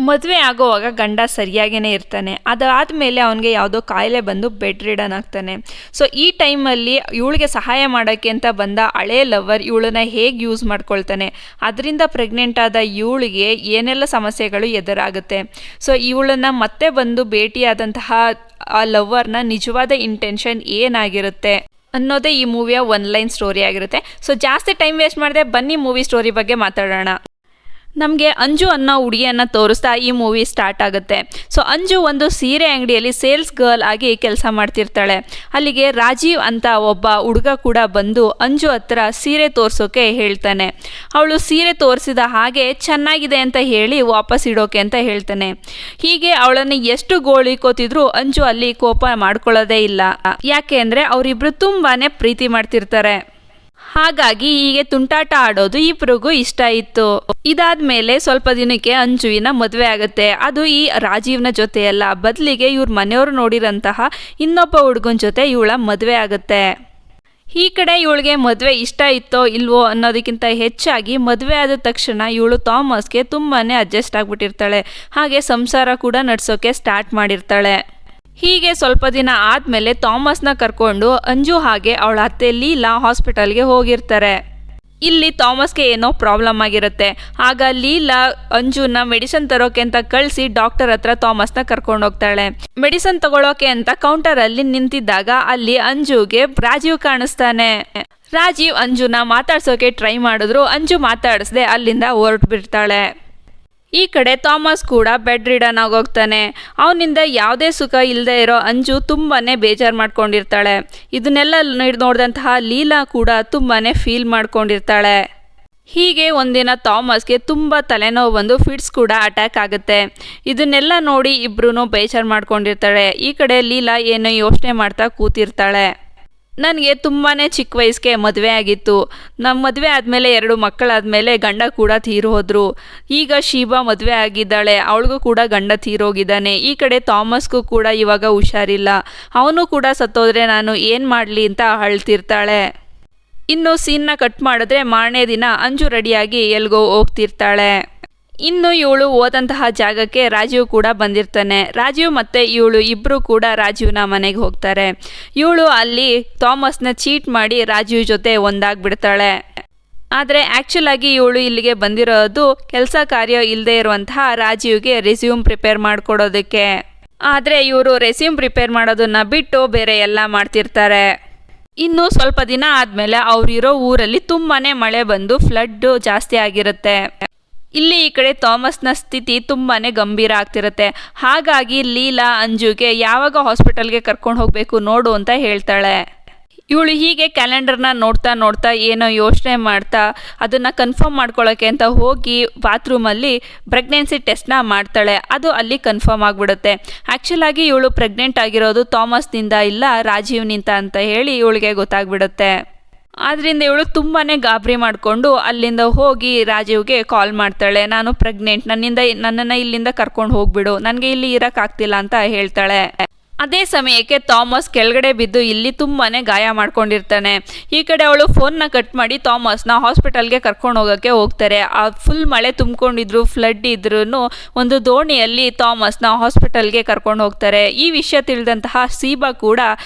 ಮದುವೆ ಆಗೋವಾಗ ಗಂಡ ಸರಿಯಾಗೇ ಇರ್ತಾನೆ. ಅದಾದಮೇಲೆ ಅವನಿಗೆ ಯಾವುದೋ ಕಾಯಿಲೆ ಬಂದು ಬೆಡ್ ರಿಡನ್ ಆಗ್ತಾನೆ. ಸೊ ಈ ಟೈಮಲ್ಲಿ ಇವಳಿಗೆ ಸಹಾಯ ಮಾಡೋಕ್ಕೆ ಅಂತ ಬಂದ ಹಳೇ ಲವರ್ ಇವಳನ್ನ ಹೇಗೆ ಯೂಸ್ ಮಾಡ್ಕೊಳ್ತಾನೆ, ಅದರಿಂದ ಪ್ರೆಗ್ನೆಂಟ್ ಆದ ಇವಳಿಗೆ ಏನೆಲ್ಲ ಸಮಸ್ಯೆಗಳು ಎದುರಾಗುತ್ತೆ. ಸೊ ಇವಳನ್ನು ಮತ್ತೆ ಬಂದು ಭೇಟಿಯಾದಂತಹ ಆ ಲವರ್ನ ನಿಜವಾದ ಇಂಟೆನ್ಷನ್ ಏನಾಗಿರುತ್ತೆ ಅನ್ನೋದೇ ಈ ಮೂವಿಯ ಒನ್ ಲೈನ್ ಸ್ಟೋರಿ ಆಗಿರುತ್ತೆ. ಸೊ ಜಾಸ್ತಿ ಟೈಮ್ ವೇಸ್ಟ್ ಮಾಡದೆ ಬನ್ನಿ ಮೂವಿ ಸ್ಟೋರಿ ಬಗ್ಗೆ ಮಾತಾಡೋಣ. ನಮಗೆ ಅಂಜು ಅನ್ನೋ ಹುಡುಗಿಯನ್ನು ತೋರಿಸ್ತಾ ಈ ಮೂವಿ ಸ್ಟಾರ್ಟ್ ಆಗುತ್ತೆ. ಸೊ ಅಂಜು ಒಂದು ಸೀರೆ ಅಂಗಡಿಯಲ್ಲಿ ಸೇಲ್ಸ್ ಗರ್ಲ್ ಆಗಿ ಕೆಲಸ ಮಾಡ್ತಿರ್ತಾಳೆ. ಅಲ್ಲಿಗೆ ರಾಜೀವ್ ಅಂತ ಒಬ್ಬ ಹುಡುಗ ಕೂಡ ಬಂದು ಅಂಜು ಹತ್ರ ಸೀರೆ ತೋರಿಸೋಕೆ ಹೇಳ್ತಾನೆ. ಅವಳು ಸೀರೆ ತೋರಿಸಿದ ಹಾಗೆ ಚೆನ್ನಾಗಿದೆ ಅಂತ ಹೇಳಿ ವಾಪಸ್ ಇಡೋಕೆ ಅಂತ ಹೇಳ್ತಾನೆ. ಹೀಗೆ ಅವಳನ್ನು ಎಷ್ಟು ಗೋಳಿಕೋತಿದ್ರು ಅಂಜು ಅಲ್ಲಿ ಕೋಪ ಮಾಡ್ಕೊಳ್ಳೋದೇ ಇಲ್ಲ. ಯಾಕೆ ಅಂದರೆ ಅವರಿಬ್ರು ತುಂಬಾ ಪ್ರೀತಿ ಮಾಡ್ತಿರ್ತಾರೆ. ಹಾಗಾಗಿ ಹೀಗೆ ತುಂಟಾಟ ಆಡೋದು ಇಬ್ರಿಗೂ ಇಷ್ಟ ಇತ್ತು. ಇದಾದ್ಮೇಲೆ ಸ್ವಲ್ಪ ದಿನಕ್ಕೆ ಅಂಜುವಿನ ಮದುವೆ ಆಗುತ್ತೆ. ಅದು ಈ ರಾಜೀವ್ನ ಜೊತೆ ಅಲ್ಲ, ಬದಲಿಗೆ ಇವ್ರ ಮನೆಯವರು ನೋಡಿರಂತಹ ಇನ್ನೊಬ್ಬ ಹುಡುಗನ ಜೊತೆ ಇವಳ ಮದುವೆ ಆಗುತ್ತೆ. ಈ ಕಡೆ ಇವಳಿಗೆ ಮದುವೆ ಇಷ್ಟ ಇತ್ತೋ ಇಲ್ವೋ ಅನ್ನೋದಕ್ಕಿಂತ ಹೆಚ್ಚಾಗಿ ಮದುವೆ ಆದ ತಕ್ಷಣ ಇವಳು ಥಾಮಸ್ಗೆ ತುಂಬಾ ಅಡ್ಜಸ್ಟ್ ಆಗಿಬಿಟ್ಟಿರ್ತಾಳೆ. ಹಾಗೆ ಸಂಸಾರ ಕೂಡ ನಡೆಸೋಕೆ ಸ್ಟಾರ್ಟ್ ಮಾಡಿರ್ತಾಳೆ. ಹೀಗೆ ಸ್ವಲ್ಪ ದಿನ ಆದಮೇಲೆ ಥಾಮಸ್ನ ಕರ್ಕೊಂಡು ಅಂಜು ಹಾಗೆ ಅವಳ ಅತ್ತೆ ಲೀಲಾ ಹಾಸ್ಪಿಟಲ್ಗೆ ಹೋಗಿರ್ತಾರೆ. ಇಲ್ಲಿ ಥಾಮಸ್ಗೆ ಏನೋ ಪ್ರಾಬ್ಲಮ್ ಆಗಿರುತ್ತೆ. ಆಗ ಲೀಲಾ ಅಂಜುನ ಮೆಡಿಸಿನ್ ತರೋಕೆ ಅಂತ ಕಳಿಸಿ ಡಾಕ್ಟರ್ ಹತ್ರ ಥಾಮಸ್ನ ಕರ್ಕೊಂಡು ಹೋಗ್ತಾಳೆ. ಮೆಡಿಸಿನ್ ತಗೊಳ್ಳೋಕೆ ಅಂತ ಕೌಂಟರಲ್ಲಿ ನಿಂತಿದ್ದಾಗ ಅಲ್ಲಿ ಅಂಜುಗೆ ರಾಜೀವ್ ಕಾಣಿಸ್ತಾನೆ. ರಾಜೀವ್ ಅಂಜುನ ಮಾತಾಡ್ಸೋಕೆ ಟ್ರೈ ಮಾಡಿದ್ರು ಅಂಜು ಮಾತಾಡಿಸ್ದೆ ಅಲ್ಲಿಂದ ಹೊರಟು ಬಿಡ್ತಾಳೆ. ಈ ಕಡೆ ಥಾಮಸ್ ಕೂಡ ಬೆಡ್ ರಿಡನ್ ಆಗೋಗ್ತಾನೆ. ಅವನಿಂದ ಯಾವುದೇ ಸುಖ ಇಲ್ಲದೆ ಇರೋ ಅಂಜು ತುಂಬಾ ಬೇಜಾರು ಮಾಡ್ಕೊಂಡಿರ್ತಾಳೆ. ಇದನ್ನೆಲ್ಲ ನೋಡಿದಂತಹ ಲೀಲಾ ಕೂಡ ತುಂಬಾ ಫೀಲ್ ಮಾಡ್ಕೊಂಡಿರ್ತಾಳೆ. ಹೀಗೆ ಒಂದಿನ ಥಾಮಸ್ಗೆ ತುಂಬ ತಲೆನೋವು ಬಂದು ಫಿಟ್ಸ್ ಕೂಡ ಅಟ್ಯಾಕ್ ಆಗುತ್ತೆ. ಇದನ್ನೆಲ್ಲ ನೋಡಿ ಇಬ್ರು ಬೇಜಾರು ಮಾಡ್ಕೊಂಡಿರ್ತಾಳೆ. ಈ ಕಡೆ ಲೀಲಾ ಏನೋ ಯೋಚನೆ ಮಾಡ್ತಾ ಕೂತಿರ್ತಾಳೆ. ನನಗೆ ತುಂಬಾ ಚಿಕ್ಕ ವಯಸ್ಸಿಗೆ ಮದುವೆ ಆಗಿತ್ತು. ನಮ್ಮ ಮದುವೆ ಆದಮೇಲೆ 2 ಮಕ್ಕಳಾದಮೇಲೆ ಗಂಡ ಕೂಡ ತೀರೋದ್ರು. ಈಗ ಶೀಬಾ ಮದುವೆ ಆಗಿದ್ದಾಳೆ, ಅವಳಿಗೂ ಕೂಡ ಗಂಡ ತೀರೋಗಿದ್ದಾನೆ. ಈ ಕಡೆ ಥಾಮಸ್ಗೂ ಕೂಡ ಇವಾಗ ಹುಷಾರಿಲ್ಲ, ಅವನು ಕೂಡ ಸತ್ತೋದ್ರೆ ನಾನು ಏನು ಮಾಡಲಿ ಅಂತ ಅಳ್ತಿರ್ತಾಳೆ. ಇನ್ನು ಸೀನ್ನ ಕಟ್ ಮಾಡಿದ್ರೆ ಮಾರನೇ ದಿನ ಅಂಜು ರೆಡಿಯಾಗಿ ಎಲ್ಗೋ ಹೋಗ್ತಿರ್ತಾಳೆ. ಇನ್ನು ಇವಳು ಹೋದಂತಹ ಜಾಗಕ್ಕೆ ರಾಜೀವ್ ಕೂಡ ಬಂದಿರ್ತಾನೆ. ರಾಜೀವ್ ಮತ್ತು ಇವಳು ಇಬ್ಬರು ಕೂಡ ರಾಜೀವ್ನ ಮನೆಗೆ ಹೋಗ್ತಾರೆ. ಇವಳು ಅಲ್ಲಿ ಥಾಮಸ್ನ ಚೀಟ್ ಮಾಡಿ ರಾಜೀವ್ ಜೊತೆ ಒಂದಾಗ್ಬಿಡ್ತಾಳೆ. ಆದರೆ ಆ್ಯಕ್ಚುಲಾಗಿ ಇವಳು ಇಲ್ಲಿಗೆ ಬಂದಿರೋದು ಕೆಲಸ ಕಾರ್ಯ ಇಲ್ಲದೆ ಇರುವಂತಹ ರಾಜೀವ್ಗೆ ರೆಸ್ಯೂಮ್ ಪ್ರಿಪೇರ್ ಮಾಡಿಕೊಡೋದಕ್ಕೆ. ಆದರೆ ಇವರು ರೆಸ್ಯೂಮ್ ಪ್ರಿಪೇರ್ ಮಾಡೋದನ್ನು ಬಿಟ್ಟು ಬೇರೆ ಎಲ್ಲ ಮಾಡ್ತಿರ್ತಾರೆ. ಇನ್ನು ಸ್ವಲ್ಪ ದಿನ ಆದಮೇಲೆ ಅವರಿರೋ ಊರಲ್ಲಿ ತುಂಬಾ ಮಳೆ ಬಂದು ಫ್ಲಡ್ ಜಾಸ್ತಿ ಆಗಿರುತ್ತೆ. ಇಲ್ಲಿ ಈ ಕಡೆ ಥಾಮಸ್ನ ಸ್ಥಿತಿ ತುಂಬಾ ಗಂಭೀರ ಆಗ್ತಿರುತ್ತೆ. ಹಾಗಾಗಿ ಲೀಲಾ ಅಂಜುಗೆ ಯಾವಾಗ ಹಾಸ್ಪಿಟಲ್ಗೆ ಕರ್ಕೊಂಡು ಹೋಗಬೇಕು ನೋಡು ಅಂತ ಹೇಳ್ತಾಳೆ. ಇವಳು ಹೀಗೆ ಕ್ಯಾಲೆಂಡರ್ನ ನೋಡ್ತಾ ಏನೋ ಯೋಚನೆ ಮಾಡ್ತಾ ಅದನ್ನು ಕನ್ಫರ್ಮ್ ಮಾಡ್ಕೊಳ್ಳೋಕ್ಕೆ ಅಂತ ಹೋಗಿ ಬಾತ್ರೂಮಲ್ಲಿ ಪ್ರೆಗ್ನೆನ್ಸಿ ಟೆಸ್ಟ್ನ ಮಾಡ್ತಾಳೆ. ಅದು ಅಲ್ಲಿ ಕನ್ಫರ್ಮ್ ಆಗಿಬಿಡುತ್ತೆ. ಆ್ಯಕ್ಚುಲಾಗಿ ಇವಳು ಪ್ರೆಗ್ನೆಂಟ್ ಆಗಿರೋದು ಥಾಮಸ್ನಿಂದ ಇಲ್ಲ ರಾಜೀವ್ನಿಂದ ಅಂತ ಹೇಳಿ ಇವಳಿಗೆ ಗೊತ್ತಾಗ್ಬಿಡುತ್ತೆ. ಆದ್ದರಿಂದ ಇವಳು ತುಂಬಾ ಗಾಬರಿ ಮಾಡಿಕೊಂಡು ಅಲ್ಲಿಂದ ಹೋಗಿ ರಾಜೀವ್ಗೆ ಕಾಲ್ ಮಾಡ್ತಾಳೆ. ನಾನು ಪ್ರೆಗ್ನೆಂಟ್, ನನ್ನನ್ನು ಇಲ್ಲಿಂದ ಕರ್ಕೊಂಡು ಹೋಗ್ಬಿಡು, ನನಗೆ ಇಲ್ಲಿ ಇರೋಕ್ಕಾಗ್ತಿಲ್ಲ ಅಂತ ಹೇಳ್ತಾಳೆ. ಅದೇ ಸಮಯಕ್ಕೆ ಥಾಮಸ್ ಕೆಳಗಡೆ ಬಿದ್ದು ಇಲ್ಲಿ ತುಂಬಾ ಗಾಯ ಮಾಡ್ಕೊಂಡಿರ್ತಾನೆ. ಈ ಕಡೆ ಅವಳು ಫೋನ್ನ ಕಟ್ ಮಾಡಿ ಥಾಮಸ್ನ ಹಾಸ್ಪಿಟಲ್ಗೆ ಕರ್ಕೊಂಡು ಹೋಗೋಕ್ಕೆ ಹೋಗ್ತಾರೆ. ಆ ಫುಲ್ ಮಳೆ ತುಂಬಿಕೊಂಡಿದ್ರು, ಫ್ಲಡ್ ಇದ್ರೂ ಒಂದು ದೋಣಿಯಲ್ಲಿ ಥಾಮಸ್ನ ಹಾಸ್ಪಿಟಲ್ಗೆ ಕರ್ಕೊಂಡು ಹೋಗ್ತಾರೆ. ಈ ವಿಷಯ ತಿಳಿದಂತಹ ಶೀಬಾ ಕೂಡ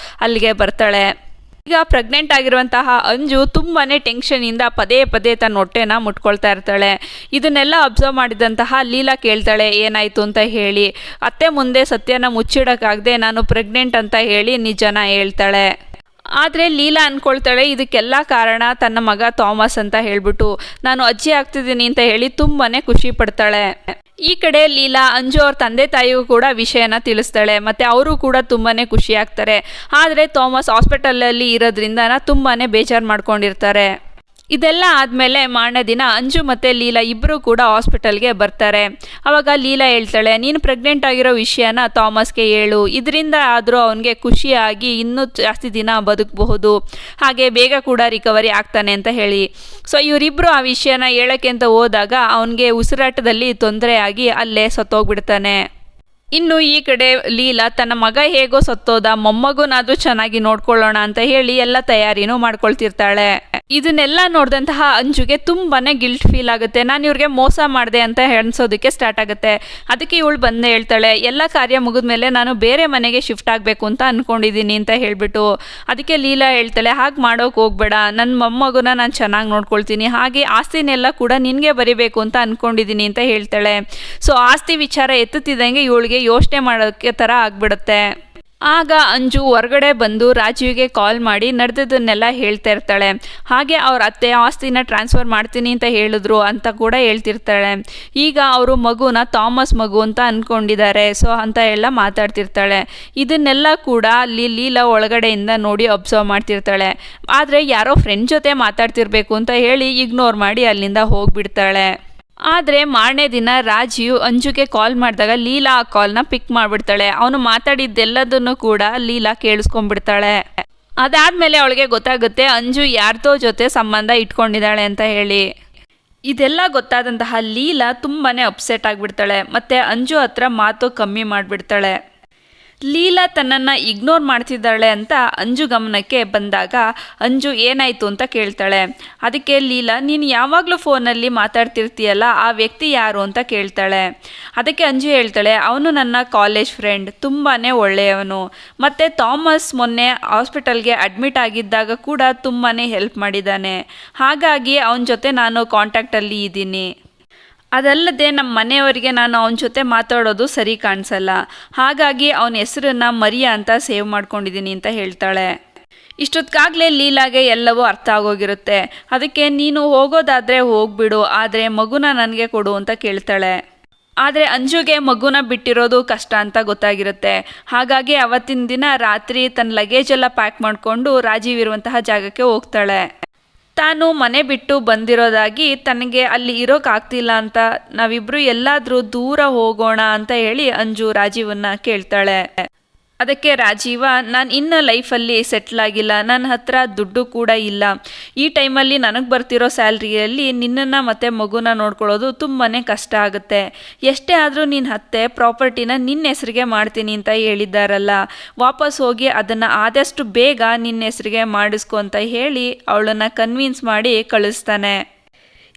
ಅಲ್ಲಿಗೆ ಬರ್ತಾಳೆ. ಈಗ ಪ್ರೆಗ್ನೆಂಟ್ ಆಗಿರುವಂತಹ ಅಂಜು ತುಂಬಾ ಟೆನ್ಷನಿಂದ ಪದೇ ತನ್ನ ಹೊಟ್ಟೆನ ಮುಟ್ಕೊಳ್ತಾ ಇರ್ತಾಳೆ. ಇದನ್ನೆಲ್ಲ ಅಬ್ಸರ್ವ್ ಮಾಡಿದಂತಹ ಲೀಲಾ ಕೇಳ್ತಾಳೆ ಏನಾಯಿತು ಅಂತ ಹೇಳಿ. ಅತ್ತೆ ಮುಂದೆ ಸತ್ಯನ ಮುಚ್ಚಿಡೋಕ್ಕಾಗದೆ ನಾನು ಪ್ರೆಗ್ನೆಂಟ್ ಅಂತ ಹೇಳಿ ನಿಜನ ಹೇಳ್ತಾಳೆ. ಆದರೆ ಲೀಲಾ ಅಂದ್ಕೊಳ್ತಾಳೆ ಇದಕ್ಕೆಲ್ಲ ಕಾರಣ ತನ್ನ ಮಗ ಥಾಮಸ್ ಅಂತ ಹೇಳ್ಬಿಟ್ಟು. ನಾನು ಅಜ್ಜಿ ಆಗ್ತಿದ್ದೀನಿ ಅಂತ ಹೇಳಿ ತುಂಬಾ ಖುಷಿ ಪಡ್ತಾಳೆ. ಈ ಕಡೆ ಲೀಲಾ ಅಂಜು ಅವ್ರ ತಂದೆ ತಾಯಿಗೂ ಕೂಡ ವಿಷಯನ ತಿಳಿಸ್ತಾಳೆ. ಮತ್ತು ಅವರು ಕೂಡ ತುಂಬಾ ಖುಷಿ ಆಗ್ತಾರೆ. ಆದರೆ ಥಾಮಸ್ ಹಾಸ್ಪಿಟಲಲ್ಲಿ ಇರೋದ್ರಿಂದ ತುಂಬಾ ಬೇಜಾರು ಮಾಡ್ಕೊಂಡಿರ್ತಾರೆ. ಇದೆಲ್ಲ ಆದಮೇಲೆ ಮಾರನೇ ದಿನ ಅಂಜು ಮತ್ತು ಲೀಲಾ ಇಬ್ಬರು ಕೂಡ ಹಾಸ್ಪಿಟಲ್ಗೆ ಬರ್ತಾರೆ. ಆವಾಗ ಲೀಲಾ ಹೇಳ್ತಾಳೆ ನೀನು ಪ್ರೆಗ್ನೆಂಟ್ ಆಗಿರೋ ವಿಷಯನ ಥಾಮಸ್ಗೆ ಹೇಳು, ಇದರಿಂದ ಆದರೂ ಅವನಿಗೆ ಖುಷಿಯಾಗಿ ಇನ್ನೂ ಜಾಸ್ತಿ ದಿನ ಬದುಕಬಹುದು, ಹಾಗೆ ಬೇಗ ಕೂಡ ರಿಕವರಿ ಆಗ್ತಾನೆ ಅಂತ ಹೇಳಿ. ಸೊ ಇವರಿಬ್ಬರು ಆ ವಿಷಯನ ಹೇಳೋಕ್ಕೆ ಅಂತ ಹೋದಾಗ ಅವನಿಗೆ ಉಸಿರಾಟದಲ್ಲಿ ತೊಂದರೆ ಆಗಿ ಅಲ್ಲೇ ಸತ್ತೋಗ್ಬಿಡ್ತಾನೆ. ಇನ್ನು ಈ ಕಡೆ ಲೀಲಾ ತನ್ನ ಮಗ ಹೇಗೋ ಸತ್ತೋದ, ಮೊಮ್ಮಗುನಾದರೂ ಚೆನ್ನಾಗಿ ನೋಡ್ಕೊಳ್ಳೋಣ ಅಂತ ಹೇಳಿ ಎಲ್ಲ ತಯಾರಿನೂ ಮಾಡ್ಕೊಳ್ತಿರ್ತಾಳೆ. ಇದನ್ನೆಲ್ಲ ನೋಡಿದಂತಹ ಅಂಜುಗೆ ತುಂಬಾ ಗಿಲ್ಟ್ ಫೀಲ್ ಆಗುತ್ತೆ. ನಾನು ಇವ್ರಿಗೆ ಮೋಸ ಮಾಡಿದೆ ಅಂತ ಅನ್ಸೋದಕ್ಕೆ ಸ್ಟಾರ್ಟ್ ಆಗುತ್ತೆ. ಅದಕ್ಕೆ ಇವಳು ಬಂದು ಹೇಳ್ತಾಳೆ, ಎಲ್ಲ ಕಾರ್ಯ ಮುಗಿದ್ಮೇಲೆ ನಾನು ಬೇರೆ ಮನೆಗೆ ಶಿಫ್ಟ್ ಆಗಬೇಕು ಅಂತ ಅಂದ್ಕೊಂಡಿದ್ದೀನಿ ಅಂತ ಹೇಳಿಬಿಟ್ಟು. ಅದಕ್ಕೆ ಲೀಲಾ ಹೇಳ್ತಾಳೆ, ಹಾಗೆ ಮಾಡೋಕೆ ಹೋಗ್ಬೇಡ, ನನ್ನ ಮೊಮ್ಮಗುನ ನಾನು ಚೆನ್ನಾಗಿ ನೋಡ್ಕೊಳ್ತೀನಿ, ಹಾಗೆ ಆಸ್ತಿನೆಲ್ಲ ಕೂಡ ನಿನಗೆ ಬರಿಬೇಕು ಅಂತ ಅಂದ್ಕೊಂಡಿದ್ದೀನಿ ಅಂತ ಹೇಳ್ತಾಳೆ. ಸೊ ಆಸ್ತಿ ವಿಚಾರ ಎತ್ತುತ್ತಿದ್ದಂಗೆ ಇವಳಿಗೆ ಯೋಚನೆ ಮಾಡೋಕ್ಕೆ ಥರ ಆಗಿಬಿಡುತ್ತೆ. ಆಗ ಅಂಜು ಹೊರಗಡೆ ಬಂದು ರಾಜೀವ್ಗೆ ಕಾಲ್ ಮಾಡಿ ನಡೆದದನ್ನೆಲ್ಲ ಹೇಳ್ತಾ ಇರ್ತಾಳೆ. ಹಾಗೆ ಅವ್ರ ಅತ್ತೆ ಆಸ್ತಿನ ಟ್ರಾನ್ಸ್ಫರ್ ಮಾಡ್ತೀನಿ ಅಂತ ಹೇಳಿದ್ರು ಅಂತ ಕೂಡ ಹೇಳ್ತಿರ್ತಾಳೆ. ಈಗ ಅವರು ಮಗುನ ಥಾಮಸ್ ಮಗು ಅಂತ ಅಂದ್ಕೊಂಡಿದ್ದಾರೆ, ಸೊ ಅಂತ ಎಲ್ಲ ಮಾತಾಡ್ತಿರ್ತಾಳೆ. ಇದನ್ನೆಲ್ಲ ಕೂಡ ಲೀಲಾ ಒಳಗಡೆಯಿಂದ ನೋಡಿ ಅಬ್ಸರ್ವ್ ಮಾಡ್ತಿರ್ತಾಳೆ. ಆದರೆ ಯಾರೋ ಫ್ರೆಂಡ್ ಜೊತೆ ಮಾತಾಡ್ತಿರ್ಬೇಕು ಅಂತ ಹೇಳಿ ಇಗ್ನೋರ್ ಮಾಡಿ ಅಲ್ಲಿಂದ ಹೋಗ್ಬಿಡ್ತಾಳೆ. ಆದರೆ ಮಾರನೇ ದಿನ ರಾಜೀವ್ ಅಂಜುಗೆ ಕಾಲ್ ಮಾಡಿದಾಗ ಲೀಲಾ ಆ ಕಾಲ್ನ ಪಿಕ್ ಮಾಡಿಬಿಡ್ತಾಳೆ. ಅವನು ಮಾತಾಡಿದ್ದೆಲ್ಲದನ್ನು ಕೂಡ ಲೀಲಾ ಕೇಳಿಸ್ಕೊಂಡ್ಬಿಡ್ತಾಳೆ. ಅದಾದಮೇಲೆ ಅವಳಿಗೆ ಗೊತ್ತಾಗುತ್ತೆ ಅಂಜು ಯಾರ್ದೋ ಜೊತೆ ಸಂಬಂಧ ಇಟ್ಕೊಂಡಿದ್ದಾಳೆ ಅಂತ ಹೇಳಿ. ಇದೆಲ್ಲ ಗೊತ್ತಾದಂತಹ ಲೀಲಾ ತುಂಬಾ ಅಪ್ಸೆಟ್ ಆಗಿಬಿಡ್ತಾಳೆ. ಮತ್ತು ಅಂಜು ಹತ್ರ ಮಾತು ಕಮ್ಮಿ ಮಾಡಿಬಿಡ್ತಾಳೆ. ಲೀಲಾ ತನ್ನನ್ನು ಇಗ್ನೋರ್ ಮಾಡ್ತಿದ್ದಾಳೆ ಅಂತ ಅಂಜು ಗಮನಕ್ಕೆ ಬಂದಾಗ ಅಂಜು ಏನಾಯಿತು ಅಂತ ಕೇಳ್ತಾಳೆ. ಅದಕ್ಕೆ ಲೀಲಾ, ನೀನು ಯಾವಾಗಲೂ ಫೋನಲ್ಲಿ ಮಾತಾಡ್ತಿರ್ತೀಯಲ್ಲ, ಆ ವ್ಯಕ್ತಿ ಯಾರು ಅಂತ ಕೇಳ್ತಾಳೆ. ಅದಕ್ಕೆ ಅಂಜು ಹೇಳ್ತಾಳೆ, ಅವನು ನನ್ನ ಕಾಲೇಜ್ ಫ್ರೆಂಡ್, ತುಂಬಾ ಒಳ್ಳೆಯವನು, ಮತ್ತು ಥಾಮಸ್ ಮೊನ್ನೆ ಹಾಸ್ಪಿಟಲ್ಗೆ ಅಡ್ಮಿಟ್ ಆಗಿದ್ದಾಗ ಕೂಡ ತುಂಬಾ ಹೆಲ್ಪ್ ಮಾಡಿದ್ದಾನೆ, ಹಾಗಾಗಿ ಅವನ ಜೊತೆ ನಾನು ಕಾಂಟ್ಯಾಕ್ಟಲ್ಲಿ ಇದ್ದೀನಿ. ಅದಲ್ಲದೆ ನಮ್ಮ ಮನೆಯವರಿಗೆ ನಾನು ಅವನ ಜೊತೆ ಮಾತಾಡೋದು ಸರಿ ಕಾಣಿಸಲ್ಲ, ಹಾಗಾಗಿ ಅವನ ಹೆಸರನ್ನ ಮರಿಯಾ ಅಂತ ಸೇವ್ ಮಾಡ್ಕೊಂಡಿದ್ದೀನಿ ಅಂತ ಹೇಳ್ತಾಳೆ. ಇಷ್ಟೊತ್ತಿಗಾಗಲೇ ಲೀಲಾಗೆ ಎಲ್ಲವೂ ಅರ್ಥ ಆಗೋಗಿರುತ್ತೆ. ಅದಕ್ಕೆ ನೀನು ಹೋಗೋದಾದರೆ ಹೋಗ್ಬಿಡು, ಆದರೆ ಮಗುನ ನನಗೆ ಕೊಡು ಅಂತ ಕೇಳ್ತಾಳೆ. ಆದರೆ ಅಂಜುಗೆ ಮಗುನ ಬಿಟ್ಟಿರೋದು ಕಷ್ಟ ಅಂತ ಗೊತ್ತಾಗಿರುತ್ತೆ. ಹಾಗಾಗಿ ಅವತ್ತಿನ ದಿನ ರಾತ್ರಿ ತನ್ನ ಲಗೇಜ್ ಎಲ್ಲ ಪ್ಯಾಕ್ ಮಾಡಿಕೊಂಡು ರಾಜೀವ್ ಇರುವಂತಹ ಜಾಗಕ್ಕೆ ಹೋಗ್ತಾಳೆ. ತಾನು ಮನೆ ಬಿಟ್ಟು ಬಂದಿರೋದಾಗಿ, ತನಗೆ ಅಲ್ಲಿ ಇರೋಕ್ಕಾಗ್ತಿಲ್ಲ ಅಂತ, ನಾವಿಬ್ಬರು ಎಲ್ಲಾದರೂ ದೂರ ಹೋಗೋಣ ಅಂತ ಹೇಳಿ ಅಂಜು ರಾಜೀವನ್ನ ಕೇಳ್ತಾಳೆ. ಅದಕ್ಕೆ ರಾಜೀವ, ನಾನು ಇನ್ನು ಲೈಫಲ್ಲಿ ಸೆಟ್ಲ್ ಆಗಿಲ್ಲ, ನನ್ನ ಹತ್ರ ದುಡ್ಡು ಕೂಡ ಇಲ್ಲ, ಈ ಟೈಮಲ್ಲಿ ನನಗೆ ಬರ್ತಿರೋ ಸ್ಯಾಲ್ರಿಯಲ್ಲಿ ನಿನ್ನನ್ನು ಮತ್ತು ಮಗುನ ನೋಡ್ಕೊಳ್ಳೋದು ತುಂಬಾ ಕಷ್ಟ ಆಗುತ್ತೆ, ಎಷ್ಟೇ ಆದರೂ ನಿನ್ನ ಅತ್ತೆ ಪ್ರಾಪರ್ಟಿನ ನಿನ್ನ ಹೆಸರಿಗೆ ಮಾಡ್ತೀನಿ ಅಂತ ಹೇಳಿದ್ದಾರಲ್ಲ, ವಾಪಸ್ ಹೋಗಿ ಅದನ್ನು ಆದಷ್ಟು ಬೇಗ ನಿನ್ನ ಹೆಸರಿಗೆ ಮಾಡಿಸ್ಕೊ ಅಂತ ಹೇಳಿ ಅವಳನ್ನು ಕನ್ವಿನ್ಸ್ ಮಾಡಿ ಕಳಿಸ್ತಾನೆ.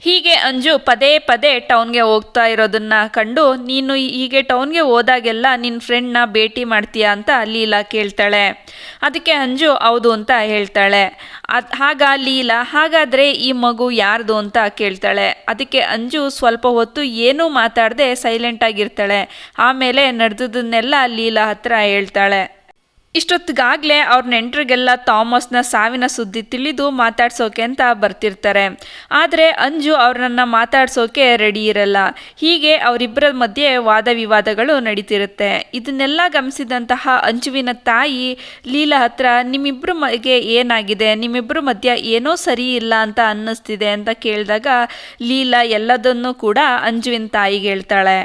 ಹೀಗೆ ಅಂಜು ಪದೇ ಪದೇ ಟೌನ್ಗೆ ಹೋಗ್ತಾ ಇರೋದನ್ನ ಕಂಡು, ನೀನು ಹೀಗೆ ಟೌನ್ಗೆ ಹೋದಾಗೆಲ್ಲ ನಿನ್ನ ಫ್ರೆಂಡ್ನ ಭೇಟಿ ಮಾಡ್ತೀಯಾ ಅಂತ ಲೀಲಾ ಕೇಳ್ತಾಳೆ. ಅದಕ್ಕೆ ಅಂಜು ಹೌದು ಅಂತ ಹೇಳ್ತಾಳೆ. ಆಗ ಲೀಲಾ, ಹಾಗಾದರೆ ಈ ಮಗು ಯಾರ್ದು ಅಂತ ಕೇಳ್ತಾಳೆ. ಅದಕ್ಕೆ ಅಂಜು ಸ್ವಲ್ಪ ಹೊತ್ತು ಏನೂ ಮಾತಾಡದೆ ಸೈಲೆಂಟಾಗಿರ್ತಾಳೆ. ಆಮೇಲೆ ನಡೆದದನ್ನೆಲ್ಲ ಲೀಲಾ ಹತ್ರ ಹೇಳ್ತಾಳೆ. ಇಷ್ಟೊತ್ತಿಗಾಗಲೇ ಅವ್ರ ನೆಂಟರಿಗೆಲ್ಲ ಥಾಮಸ್ನ ಸಾವಿನ ಸುದ್ದಿ ತಿಳಿದು ಮಾತಾಡ್ಸೋಕೆ ಅಂತ ಬರ್ತಿರ್ತಾರೆ. ಆದರೆ ಅಂಜು ಅವ್ರನ್ನ ಮಾತಾಡ್ಸೋಕೆ ರೆಡಿ ಇರಲ್ಲ. ಹೀಗೆ ಅವರಿಬ್ಬರ ಮಧ್ಯೆ ವಾದ ವಿವಾದಗಳು ನಡೀತಿರುತ್ತೆ. ಇದನ್ನೆಲ್ಲ ಗಮನಿಸಿದಂತಹ ಅಂಜುವಿನ ತಾಯಿ ಲೀಲಾ ಹತ್ರ, ನಿಮ್ಮಿಬ್ಬರ ಮಗೆ ಏನಾಗಿದೆ, ನಿಮ್ಮಿಬ್ಬರ ಮಧ್ಯ ಏನೋ ಸರಿ ಇಲ್ಲ ಅಂತ ಅನ್ನಿಸ್ತಿದೆ ಅಂತ ಕೇಳಿದಾಗ ಲೀಲಾ ಎಲ್ಲದನ್ನೂ ಕೂಡ ಅಂಜುವಿನ ತಾಯಿಗೆ ಹೇಳ್ತಾಳೆ.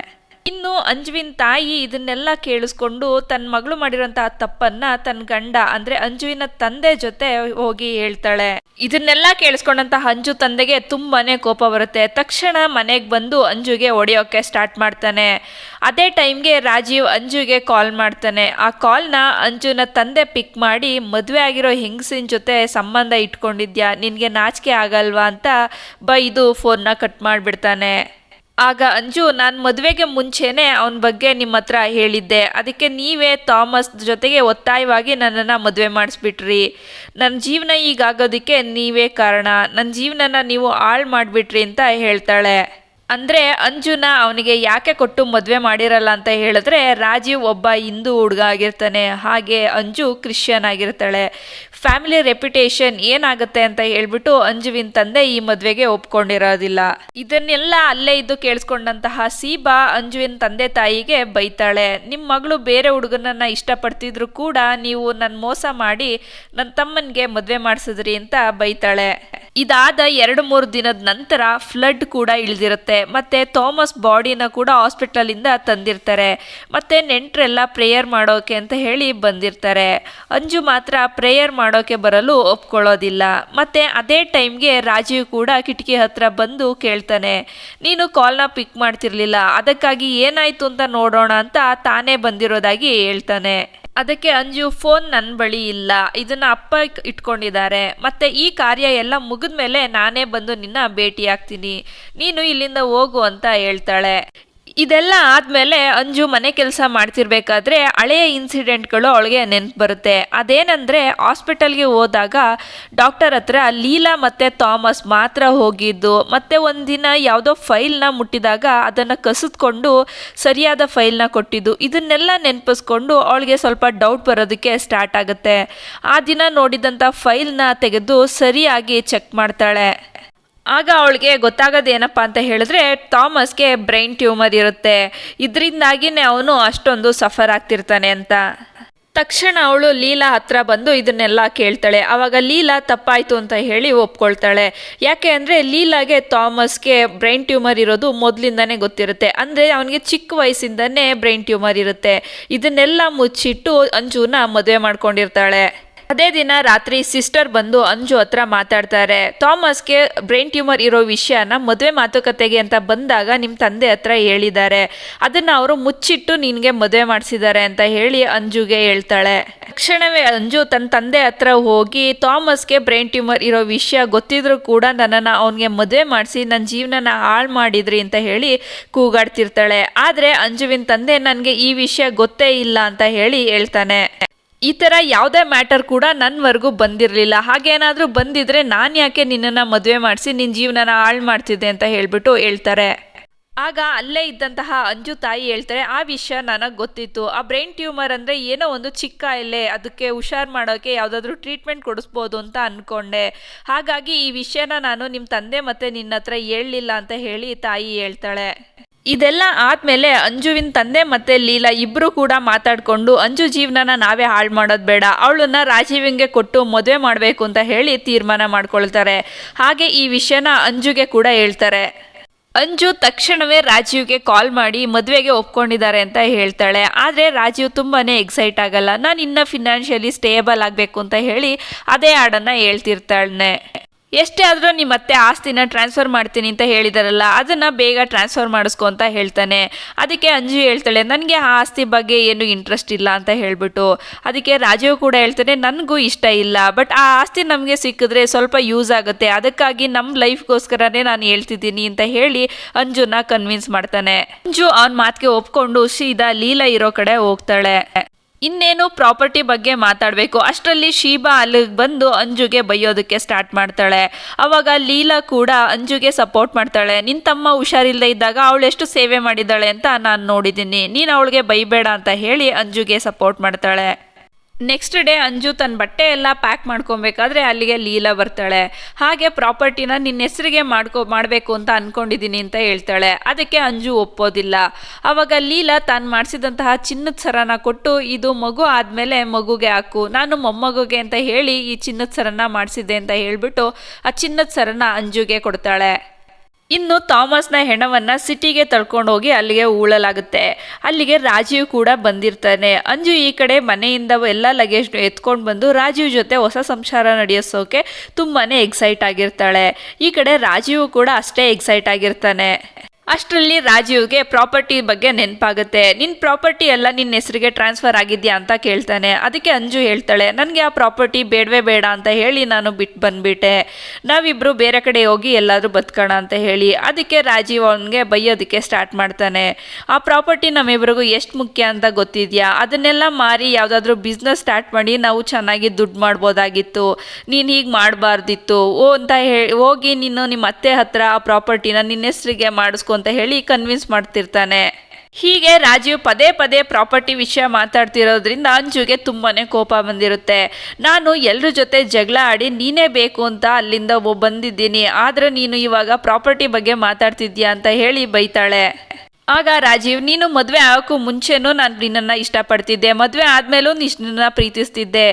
ಇನ್ನು ಅಂಜುವಿನ ತಾಯಿ ಇದನ್ನೆಲ್ಲ ಕೇಳಿಸ್ಕೊಂಡು ತನ್ನ ಮಗಳು ಮಾಡಿರೋಂತಹ ತಪ್ಪನ್ನ ತನ್ನ ಗಂಡ ಅಂದರೆ ಅಂಜುವಿನ ತಂದೆ ಜೊತೆ ಹೋಗಿ ಹೇಳ್ತಾಳೆ. ಇದನ್ನೆಲ್ಲ ಕೇಳಿಸ್ಕೊಂಡಂತಹ ಅಂಜು ತಂದೆಗೆ ತುಂಬಾನೇ ಕೋಪ ಬರುತ್ತೆ. ತಕ್ಷಣ ಮನೆಗೆ ಬಂದು ಅಂಜುಗೆ ಹೊಡೆಯೋಕೆ ಸ್ಟಾರ್ಟ್ ಮಾಡ್ತಾನೆ. ಅದೇ ಟೈಮ್ಗೆ ರಾಜೀವ್ ಅಂಜುಗೆ ಕಾಲ್ ಮಾಡ್ತಾನೆ. ಆ ಕಾಲ್ನ ಅಂಜುನ ತಂದೆ ಪಿಕ್ ಮಾಡಿ, ಮದುವೆ ಆಗಿರೋ ಹೆಂಗಸಿನ ಜೊತೆ ಸಂಬಂಧ ಇಟ್ಕೊಂಡಿದ್ಯಾ, ನಿನಗೆ ನಾಚಿಕೆ ಆಗಲ್ವಾ ಅಂತ ಬೈದು ಫೋನ್ನ ಕಟ್ ಮಾಡಿಬಿಡ್ತಾನೆ. ಆಗ ಅಂಜು, ನಾನು ಮದುವೆಗೆ ಮುಂಚೆನೇ ಅವನ ಬಗ್ಗೆ ನಿಮ್ಮ ಹತ್ರ ಹೇಳಿದ್ದೆ, ಅದಕ್ಕೆ ನೀವೇ ಥಾಮಸ್ ಜೊತೆಗೆ ಒತ್ತಾಯವಾಗಿ ನನ್ನನ್ನು ಮದುವೆ ಮಾಡಿಸ್ಬಿಟ್ರಿ, ನನ್ನ ಜೀವನ ಈಗಾಗೋದಕ್ಕೆ ನೀವೇ ಕಾರಣ, ನನ್ನ ಜೀವನನ ನೀವು ಹಾಳು ಮಾಡಿಬಿಟ್ರಿ ಅಂತ ಹೇಳ್ತಾಳೆ. ಅಂದರೆ ಅಂಜುನ ಅವನಿಗೆ ಯಾಕೆ ಕೊಟ್ಟು ಮದುವೆ ಮಾಡಿರಲ್ಲ ಅಂತ ಹೇಳಿದ್ರೆ, ರಾಜೀವ್ ಒಬ್ಬ ಹಿಂದೂ ಹುಡುಗ ಆಗಿರ್ತಾನೆ, ಹಾಗೆ ಅಂಜು ಕ್ರಿಶ್ಚಿಯನ್ ಆಗಿರ್ತಾಳೆ. ಫ್ಯಾಮಿಲಿ ರೆಪ್ಯುಟೇಷನ್ ಏನಾಗುತ್ತೆ ಅಂತ ಹೇಳ್ಬಿಟ್ಟು ಅಂಜುವಿನ ತಂದೆ ಈ ಮದುವೆಗೆ ಒಪ್ಕೊಂಡಿರೋದಿಲ್ಲ. ಇದನ್ನೆಲ್ಲ ಅಲ್ಲೇ ಇದ್ದು ಕೇಳಿಸ್ಕೊಂಡಂತಹ ಸೀಬಾ ಅಂಜುವಿನ ತಂದೆ ತಾಯಿಗೆ ಬೈತಾಳೆ. ನಿಮ್ಮ ಮಗಳು ಬೇರೆ ಹುಡುಗನನ್ನ ಇಷ್ಟಪಡ್ತಿದ್ರು ಕೂಡ ನೀವು ನನ್ನ ಮೋಸ ಮಾಡಿ ನನ್ನ ತಮ್ಮನಿಗೆ ಮದುವೆ ಮಾಡಿಸಿದ್ರಿ ಅಂತ ಬೈತಾಳೆ. ಇದಾದ 2-3 ದಿನದ ನಂತರ ಫ್ಲಡ್ ಕೂಡ ಇಳಿದಿರುತ್ತೆ. ಮತ್ತೆ ಥಾಮಸ್ ಬಾಡಿನ ಕೂಡ ಹಾಸ್ಪಿಟಲಿಂದ ತಂದಿರ್ತಾರೆ. ಮತ್ತೆ ನೆಂಟರೆಲ್ಲ ಪ್ರೇಯರ್ ಮಾಡೋಕೆ ಅಂತ ಹೇಳಿ ಬಂದಿರ್ತಾರೆ. ಅಂಜು ಮಾತ್ರ ಪ್ರೇಯರ್ ಮಾಡೋಕೆ ಬರಲು ಒಪ್ಕೊಳ್ಳೋದಿಲ್ಲ. ಮತ್ತೆ ಅದೇ ಟೈಮ್ಗೆ ರಾಜೀವ್ ಕೂಡ ಕಿಟಕಿ ಹತ್ರ ಬಂದು ಕೇಳ್ತಾನೆ, ನೀನು ಕಾಲ್ನ ಪಿಕ್ ಮಾಡ್ತಿರ್ಲಿಲ್ಲ, ಅದಕ್ಕಾಗಿ ಏನಾಯ್ತು ಅಂತ ನೋಡೋಣ ಅಂತ ತಾನೇ ಬಂದಿರೋದಾಗಿ ಹೇಳ್ತಾನೆ. ಅದಕ್ಕೆ ಅಂಜು, ಫೋನ್ ನನ್ನ ಬಳಿ ಇಲ್ಲ, ಇದನ್ನ ಅಪ್ಪ ಇಟ್ಕೊಂಡಿದ್ದಾರೆ, ಮತ್ತೆ ಈ ಕಾರ್ಯ ಎಲ್ಲ ಮುಗಿದ್ಮೇಲೆ ನಾನೇ ಬಂದು ನಿನ್ನ ಭೇಟಿ ಆಗ್ತೀನಿ, ನೀನು ಇಲ್ಲಿಂದ ಹೋಗು ಅಂತ ಹೇಳ್ತಾಳೆ. ಇದೆಲ್ಲ ಆದಮೇಲೆ ಅಂಜು ಮನೆ ಕೆಲಸ ಮಾಡ್ತಿರ್ಬೇಕಾದ್ರೆ ಹಳೆಯ ಇನ್ಸಿಡೆಂಟ್ಗಳು ಅವಳಿಗೆ ನೆನಪು ಬರುತ್ತೆ. ಅದೇನೆಂದರೆ, ಹಾಸ್ಪಿಟಲ್ಗೆ ಹೋದಾಗ ಡಾಕ್ಟರ್ ಹತ್ರ ಲೀಲಾ ಮತ್ತು ಥಾಮಸ್ ಮಾತ್ರ ಹೋಗಿದ್ದು, ಮತ್ತು ಒಂದಿನ ಯಾವುದೋ ಫೈಲ್ನ ಮುಟ್ಟಿದಾಗ ಅದನ್ನು ಕಸಿದ್ಕೊಂಡು ಸರಿಯಾದ ಫೈಲ್ನ ಕೊಟ್ಟಿದ್ದು, ಇದನ್ನೆಲ್ಲ ನೆನಪಿಸ್ಕೊಂಡು ಅವಳಿಗೆ ಸ್ವಲ್ಪ ಡೌಟ್ ಬರೋದಕ್ಕೆ ಸ್ಟಾರ್ಟ್ ಆಗುತ್ತೆ. ಆ ದಿನ ನೋಡಿದಂಥ ಫೈಲ್ನ ತೆಗೆದು ಸರಿಯಾಗಿ ಚೆಕ್ ಮಾಡ್ತಾಳೆ. ಆಗ ಅವಳಿಗೆ ಗೊತ್ತಾಗೋದೇನಪ್ಪ ಅಂತ ಹೇಳಿದ್ರೆ, ಥಾಮಸ್ಗೆ ಬ್ರೈನ್ ಟ್ಯೂಮರ್ ಇರುತ್ತೆ, ಇದರಿಂದಾಗಿನೇ ಅವನು ಅಷ್ಟೊಂದು ಸಫರ್ ಆಗ್ತಿರ್ತಾನೆ ಅಂತ. ತಕ್ಷಣ ಅವಳು ಲೀಲಾ ಹತ್ರ ಬಂದು ಇದನ್ನೆಲ್ಲ ಕೇಳ್ತಾಳೆ. ಆವಾಗ ಲೀಲಾ ತಪ್ಪಾಯಿತು ಅಂತ ಹೇಳಿ ಒಪ್ಕೊಳ್ತಾಳೆ. ಯಾಕೆ ಅಂದರೆ ಲೀಲಾಗೆ ಥಾಮಸ್ಗೆ ಬ್ರೈನ್ ಟ್ಯೂಮರ್ ಇರೋದು ಮೊದಲಿಂದನೇ ಗೊತ್ತಿರುತ್ತೆ, ಅಂದರೆ ಅವನಿಗೆ ಚಿಕ್ಕ ವಯಸ್ಸಿಂದನೇ ಬ್ರೈನ್ ಟ್ಯೂಮರ್ ಇರುತ್ತೆ. ಇದನ್ನೆಲ್ಲ ಮುಚ್ಚಿಟ್ಟು ಅಂಜುನ ಮದುವೆ ಮಾಡ್ಕೊಂಡಿರ್ತಾಳೆ. ಅದೇ ದಿನ ರಾತ್ರಿ ಸಿಸ್ಟರ್ ಬಂದು ಅಂಜು ಹತ್ರ ಮಾತಾಡ್ತಾರೆ. ಥಾಮಸ್ಗೆ ಬ್ರೈನ್ ಟ್ಯೂಮರ್ ಇರೋ ವಿಷಯನ ಮದುವೆ ಮಾತುಕತೆಗೆ ಅಂತ ಬಂದಾಗ ನಿಮ್ಮ ತಂದೆ ಹತ್ರ ಹೇಳಿದ್ದಾರೆ, ಅದನ್ನು ಅವರು ಮುಚ್ಚಿಟ್ಟು ನಿನಗೆ ಮದುವೆ ಮಾಡಿಸಿದ್ದಾರೆ ಅಂತ ಹೇಳಿ ಅಂಜುಗೆ ಹೇಳ್ತಾಳೆ. ತಕ್ಷಣವೇ ಅಂಜು ತನ್ನ ತಂದೆ ಹತ್ರ ಹೋಗಿ, ಥಾಮಸ್ಗೆ ಬ್ರೈನ್ ಟ್ಯೂಮರ್ ಇರೋ ವಿಷಯ ಗೊತ್ತಿದ್ರೂ ಕೂಡ ನನ್ನನ್ನು ಅವನಿಗೆ ಮದುವೆ ಮಾಡಿಸಿ ನನ್ನ ಜೀವನನ ಹಾಳು ಮಾಡಿದ್ರಿ ಅಂತ ಹೇಳಿ ಕೂಗಾಡ್ತಿರ್ತಾಳೆ. ಆದರೆ ಅಂಜುವಿನ ತಂದೆ ನನಗೆ ಈ ವಿಷಯ ಗೊತ್ತೇ ಇಲ್ಲ ಅಂತ ಹೇಳಿ ಹೇಳ್ತಾನೆ. ಈ ಥರ ಯಾವುದೇ ಮ್ಯಾಟರ್ ಕೂಡ ನನ್ನವರೆಗೂ ಬಂದಿರಲಿಲ್ಲ, ಹಾಗೇನಾದರೂ ಬಂದಿದ್ರೆ ನಾನು ಯಾಕೆ ನಿನ್ನನ್ನು ಮದುವೆ ಮಾಡಿಸಿ ನಿನ್ನ ಜೀವನನ ಹಾಳು ಮಾಡ್ತಿದ್ದೆ ಅಂತ ಹೇಳಿಬಿಟ್ಟು ಹೇಳ್ತಾರೆ. ಆಗ ಅಲ್ಲೇ ಇದ್ದಂತಹ ಅಂಜು ತಾಯಿ ಹೇಳ್ತಾರೆ, ಆ ವಿಷಯ ನನಗೆ ಗೊತ್ತಿತ್ತು, ಆ ಬ್ರೈನ್ ಟ್ಯೂಮರ್ ಅಂದರೆ ಏನೋ ಒಂದು ಚಿಕ್ಕ ಕಾಯಿಲೆ, ಅದಕ್ಕೆ ಹುಷಾರು ಮಾಡೋಕ್ಕೆ ಯಾವುದಾದ್ರೂ ಟ್ರೀಟ್ಮೆಂಟ್ ಕೊಡಿಸ್ಬೋದು ಅಂತ ಅಂದ್ಕೊಂಡೆ, ಹಾಗಾಗಿ ಈ ವಿಷಯನ ನಾನು ನಿಮ್ಮ ತಂದೆ ಮತ್ತು ನಿನ್ನ ಹತ್ರ ಹೇಳಲಿಲ್ಲ ಅಂತ ಹೇಳಿ ತಾಯಿ ಹೇಳ್ತಾಳೆ. ಇದೆಲ್ಲ ಆದಮೇಲೆ ಅಂಜುವಿನ ತಂದೆ ಮತ್ತು ಲೀಲಾ ಇಬ್ಬರು ಕೂಡ ಮಾತಾಡಿಕೊಂಡು ಅಂಜು ಜೀವನನ ನಾವೇ ಹಾಳು ಮಾಡೋದು ಬೇಡ, ಅವಳನ್ನ ರಾಜೀವಿಂಗೆ ಕೊಟ್ಟು ಮದುವೆ ಮಾಡಬೇಕು ಅಂತ ಹೇಳಿ ತೀರ್ಮಾನ ಮಾಡ್ಕೊಳ್ತಾರೆ. ಹಾಗೆ ಈ ವಿಷಯನ ಅಂಜುಗೆ ಕೂಡ ಹೇಳ್ತಾರೆ. ಅಂಜು ತಕ್ಷಣವೇ ರಾಜೀವ್ಗೆ ಕಾಲ್ ಮಾಡಿ ಮದುವೆಗೆ ಒಪ್ಕೊಂಡಿದ್ದಾರೆ ಅಂತ ಹೇಳ್ತಾಳೆ. ಆದರೆ ರಾಜೀವ್ ತುಂಬಾ ಎಕ್ಸೈಟ್ ಆಗಲ್ಲ, ನಾನು ಇನ್ನೂ ಫಿನಾನ್ಷಿಯಲಿ ಸ್ಟೇಬಲ್ ಆಗಬೇಕು ಅಂತ ಹೇಳಿ ಅದೇ ಹಾಡನ್ನು ಹೇಳ್ತಿರ್ತಾಳೆ. ಎಷ್ಟೇ ಆದರೂ ನಿಮ್ಮ ಮತ್ತೆ ಆಸ್ತಿನ ಟ್ರಾನ್ಸ್ಫರ್ ಮಾಡ್ತೀನಿ ಅಂತ ಹೇಳಿದಾರಲ್ಲ, ಅದನ್ನು ಬೇಗ ಟ್ರಾನ್ಸ್ಫರ್ ಮಾಡಿಸ್ಕೊ ಅಂತ ಹೇಳ್ತಾನೆ. ಅದಕ್ಕೆ ಅಂಜು ಹೇಳ್ತಾಳೆ, ನನಗೆ ಆ ಆಸ್ತಿ ಬಗ್ಗೆ ಏನು ಇಂಟ್ರೆಸ್ಟ್ ಇಲ್ಲ ಅಂತ ಹೇಳಿಬಿಟ್ಟು. ಅದಕ್ಕೆ ರಾಜೀವ್ ಕೂಡ ಹೇಳ್ತಾನೆ, ನನಗೂ ಇಷ್ಟ ಇಲ್ಲ, ಬಟ್ ಆ ಆಸ್ತಿ ನಮಗೆ ಸಿಕ್ಕಿದ್ರೆ ಸ್ವಲ್ಪ ಯೂಸ್ ಆಗುತ್ತೆ, ಅದಕ್ಕಾಗಿ ನಮ್ಮ ಲೈಫ್ಗೋಸ್ಕರನೇ ನಾನು ಹೇಳ್ತಿದ್ದೀನಿ ಅಂತ ಹೇಳಿ ಅಂಜುನ ಕನ್ವಿನ್ಸ್ ಮಾಡ್ತಾನೆ. ಅಂಜು ಅವನ ಮಾತಿಗೆ ಒಪ್ಕೊಂಡು ಸೀದಾ ಲೀಲಾ ಇರೋ ಕಡೆ ಹೋಗ್ತಾಳೆ. ಇನ್ನೇನು ಪ್ರಾಪರ್ಟಿ ಬಗ್ಗೆ ಮಾತಾಡಬೇಕು ಅಷ್ಟರಲ್ಲಿ ಶೀಬಾ ಅಲ್ಲಿಗೆ ಬಂದು ಅಂಜುಗೆ ಬೈಯೋದಕ್ಕೆ ಸ್ಟಾರ್ಟ್ ಮಾಡ್ತಾಳೆ. ಅವಾಗ ಲೀಲಾ ಕೂಡ ಅಂಜುಗೆ ಸಪೋರ್ಟ್ ಮಾಡ್ತಾಳೆ. ನಿನ್ನ ತಮ್ಮ ಹುಷಾರಿಲ್ಲದೆ ಇದ್ದಾಗ ಅವಳು ಎಷ್ಟು ಸೇವೆ ಮಾಡಿದ್ದಾಳೆ ಅಂತ ನಾನು ನೋಡಿದ್ದೀನಿ, ನೀನು ಅವಳಿಗೆ ಬೈಬೇಡ ಅಂತ ಹೇಳಿ ಅಂಜುಗೆ ಸಪೋರ್ಟ್ ಮಾಡ್ತಾಳೆ. ನೆಕ್ಸ್ಟ್ ಡೇ ಅಂಜು ತನ್ನ ಬಟ್ಟೆ ಎಲ್ಲ ಪ್ಯಾಕ್ ಮಾಡ್ಕೊಬೇಕಾದ್ರೆ ಅಲ್ಲಿಗೆ ಲೀಲಾ ಬರ್ತಾಳೆ. ಹಾಗೆ ಪ್ರಾಪರ್ಟಿನ ನಿನ್ನ ಹೆಸರಿಗೆ ಮಾಡಬೇಕು ಅಂತ ಅಂದ್ಕೊಂಡಿದ್ದೀನಿ ಅಂತ ಹೇಳ್ತಾಳೆ. ಅದಕ್ಕೆ ಅಂಜು ಒಪ್ಪೋದಿಲ್ಲ. ಆವಾಗ ಲೀಲಾ ತಾನು ಮಾಡಿಸಿದಂತಹ ಚಿನ್ನದ ಸರನ ಕೊಟ್ಟು, ಇದು ಮಗು ಆದಮೇಲೆ ಮಗುಗೆ ಹಾಕು, ನಾನು ಮೊಮ್ಮಗುಗೆ ಅಂತ ಹೇಳಿ ಈ ಚಿನ್ನದ ಸರನ ಮಾಡಿಸಿದ್ದೆ ಅಂತ ಹೇಳಿಬಿಟ್ಟು ಆ ಚಿನ್ನದ ಸರನ ಅಂಜುಗೆ ಕೊಡ್ತಾಳೆ. ಇನ್ನು ಥಾಮಸ್ನ ಹೆಣವನ್ನು ಸಿಟಿಗೆ ತಳ್ಕೊಂಡೋಗಿ ಅಲ್ಲಿಗೆ ಹೂಳಲಾಗುತ್ತೆ. ಅಲ್ಲಿಗೆ ರಾಜೀವ್ ಕೂಡ ಬಂದಿರ್ತಾನೆ. ಅಂಜು ಈ ಕಡೆ ಮನೆಯಿಂದ ಎಲ್ಲ ಲಗೇಜ್ ಎತ್ಕೊಂಡು ಬಂದು ರಾಜೀವ್ ಜೊತೆ ಹೊಸ ಸಂಸಾರ ನಡೆಸೋಕೆ ತುಂಬಾ ಎಕ್ಸೈಟ್ ಆಗಿರ್ತಾಳೆ. ಈ ಕಡೆ ರಾಜೀವ್ ಕೂಡ ಅಷ್ಟೇ ಎಕ್ಸೈಟ್ ಆಗಿರ್ತಾನೆ. ಅಷ್ಟರಲ್ಲಿ ರಾಜೀವ್ಗೆ ಪ್ರಾಪರ್ಟಿ ಬಗ್ಗೆ ನೆನಪಾಗುತ್ತೆ. ನಿನ್ನ ಪ್ರಾಪರ್ಟಿ ಎಲ್ಲ ನಿನ್ನ ಹೆಸರಿಗೆ ಟ್ರಾನ್ಸ್ಫರ್ ಆಗಿದೆಯಾ ಅಂತ ಕೇಳ್ತಾನೆ. ಅದಕ್ಕೆ ಅಂಜು ಹೇಳ್ತಾಳೆ, ನನಗೆ ಆ ಪ್ರಾಪರ್ಟಿ ಬೇಡವೇ ಬೇಡ ಅಂತ ಹೇಳಿ ನಾನು ಬಿಟ್ಟು ಬಂದುಬಿಟ್ಟೆ, ನಾವಿಬ್ಬರು ಬೇರೆ ಕಡೆ ಹೋಗಿ ಎಲ್ಲಾದರೂ ಬದುಕೋಣ ಅಂತ ಹೇಳಿ. ಅದಕ್ಕೆ ರಾಜೀವ್ ಅವನಿಗೆ ಬೈಯೋದಕ್ಕೆ ಸ್ಟಾರ್ಟ್ ಮಾಡ್ತಾನೆ. ಆ ಪ್ರಾಪರ್ಟಿ ನಮ್ಮಿಬ್ರಿಗೂ ಎಷ್ಟು ಮುಖ್ಯ ಅಂತ ಗೊತ್ತಿದೆಯಾ, ಅದನ್ನೆಲ್ಲ ಮಾರಿ ಯಾವುದಾದ್ರೂ ಬಿಸ್ನೆಸ್ ಸ್ಟಾರ್ಟ್ ಮಾಡಿ ನಾವು ಚೆನ್ನಾಗಿ ದುಡ್ಡು ಮಾಡ್ಬೋದಾಗಿತ್ತು, ನೀನು ಹೀಗೆ ಮಾಡಬಾರ್ದಿತ್ತು ಅಂತ ಹೋಗಿ ನೀನು ನಿಮ್ಮ ಅತ್ತೆ ಹತ್ರ ಆ ಪ್ರಾಪರ್ಟಿನ ನಿನ್ನ ಹೆಸರಿಗೆ ಮಾಡಿಸ್ಕೊ ಅಂತ ಹೇಳಿ ಕನ್ವಿನ್ಸ್ ಮಾಡ್ತಿರ್ತಾನೆ. ಹೀಗೆ ರಾಜೀವ್ ಪದೇ ಪದೇ ಪ್ರಾಪರ್ಟಿ ವಿಷಯ ಮಾತಾಡ್ತಿರೋದ್ರಿಂದ ಅಂಜುಗೆ ತುಂಬಾನೇ ಕೋಪ ಬಂದಿರುತ್ತೆ. ನಾನು ಎಲ್ಲರ ಜೊತೆ ಜಗಳ ಆಡಿ ನೀನೇ ಬೇಕು ಅಂತ ಅಲ್ಲಿಂದ ಬಂದಿದ್ದೀನಿ, ಆದ್ರೆ ನೀನು ಇವಾಗ ಪ್ರಾಪರ್ಟಿ ಬಗ್ಗೆ ಮಾತಾಡ್ತಿದ್ಯಾ ಅಂತ ಹೇಳಿ ಬೈತಾಳೆ. ಆಗ ರಾಜೀವ್, ನೀನು ಮದುವೆ ಆಗೋಕ್ಕೂ ಮುಂಚೆನೂ ನಾನು ನಿನ್ನನ್ನು ಇಷ್ಟಪಡ್ತಿದ್ದೆ, ಮದುವೆ ಆದಮೇಲೂ ನಿನ್ನನ್ನು ಪ್ರೀತಿಸ್ತಿದ್ದೆ,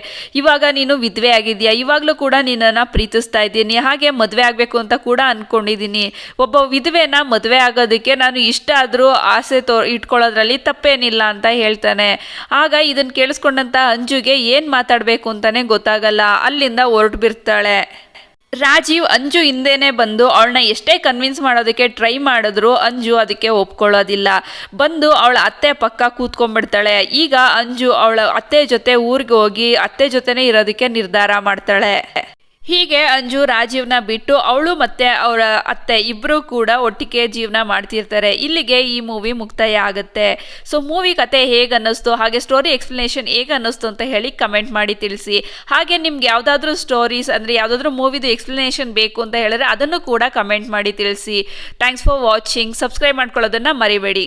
ಇವಾಗ ನೀನು ವಿಧವೆ ಆಗಿದೆಯಾ, ಇವಾಗಲೂ ಕೂಡ ನಿನ್ನನ್ನು ಪ್ರೀತಿಸ್ತಾ ಇದ್ದೀನಿ, ಹಾಗೆ ಮದುವೆ ಆಗಬೇಕು ಅಂತ ಕೂಡ ಅಂದ್ಕೊಂಡಿದ್ದೀನಿ. ಒಬ್ಬ ವಿಧವೆನ ಮದುವೆ ಆಗೋದಕ್ಕೆ ನಾನು ಇಷ್ಟ ಆದರೂ ಆಸೆ ಇಟ್ಕೊಳ್ಳೋದ್ರಲ್ಲಿ ತಪ್ಪೇನಿಲ್ಲ ಅಂತ ಹೇಳ್ತಾನೆ. ಆಗ ಇದನ್ನು ಕೇಳಿಸ್ಕೊಂಡಂಥ ಅಂಜುಗೆ ಏನು ಮಾತಾಡಬೇಕು ಅಂತಲೇ ಗೊತ್ತಾಗಲ್ಲ, ಅಲ್ಲಿಂದ ಹೊರಟು ಬಿರ್ತಾಳೆ. ರಾಜೀವ್ ಅಂಜು ಹಿಂದೆನೇ ಬಂದು ಅವಳನ್ನ ಎಷ್ಟೇ ಕನ್ವಿನ್ಸ್ ಮಾಡೋದಕ್ಕೆ ಟ್ರೈ ಮಾಡಿದ್ರು ಅಂಜು ಅದಕ್ಕೆ ಒಪ್ಕೊಳ್ಳೋದಿಲ್ಲ. ಬಂದು ಅವಳ ಅತ್ತೆ ಪಕ್ಕ ಕೂತ್ಕೊಂಡ್ಬಿಡ್ತಾಳೆ. ಈಗ ಅಂಜು ಅವಳ ಅತ್ತೆ ಜೊತೆ ಊರಿಗೆ ಹೋಗಿ ಅತ್ತೆ ಜೊತೆನೇ ಇರೋದಕ್ಕೆ ನಿರ್ಧಾರ ಮಾಡ್ತಾಳೆ. ಹೀಗೆ ಅಂಜು ರಾಜೀವ್ನ ಬಿಟ್ಟು ಅವಳು ಮತ್ತೆ ಅವರ ಅತ್ತೆ ಇಬ್ಬರು ಕೂಡ ಒಟ್ಟಿಗೆ ಜೀವನ ಮಾಡ್ತಿರ್ತಾರೆ. ಇಲ್ಲಿಗೆ ಈ ಮೂವಿ ಮುಕ್ತಾಯ ಆಗುತ್ತೆ. ಸೊ ಮೂವಿ ಕತೆ ಹೇಗೆ ಅನ್ನಿಸ್ತು, ಹಾಗೆ ಸ್ಟೋರಿ ಎಕ್ಸ್ಪ್ಲನೇಷನ್ ಹೇಗೆ ಅನ್ನಿಸ್ತು ಅಂತ ಹೇಳಿ ಕಮೆಂಟ್ ಮಾಡಿ ತಿಳಿಸಿ. ಹಾಗೆ ನಿಮ್ಗೆ ಯಾವುದಾದ್ರೂ ಸ್ಟೋರೀಸ್ ಅಂದರೆ ಯಾವುದಾದ್ರೂ ಮೂವಿದು ಎಕ್ಸ್ಪ್ಲನೇಷನ್ ಬೇಕು ಅಂತ ಹೇಳಿದ್ರೆ ಅದನ್ನು ಕೂಡ ಕಮೆಂಟ್ ಮಾಡಿ ತಿಳಿಸಿ. Thanks for watching. ಸಬ್ಸ್ಕ್ರೈಬ್ ಮಾಡ್ಕೊಳ್ಳೋದನ್ನು ಮರಿಬೇಡಿ.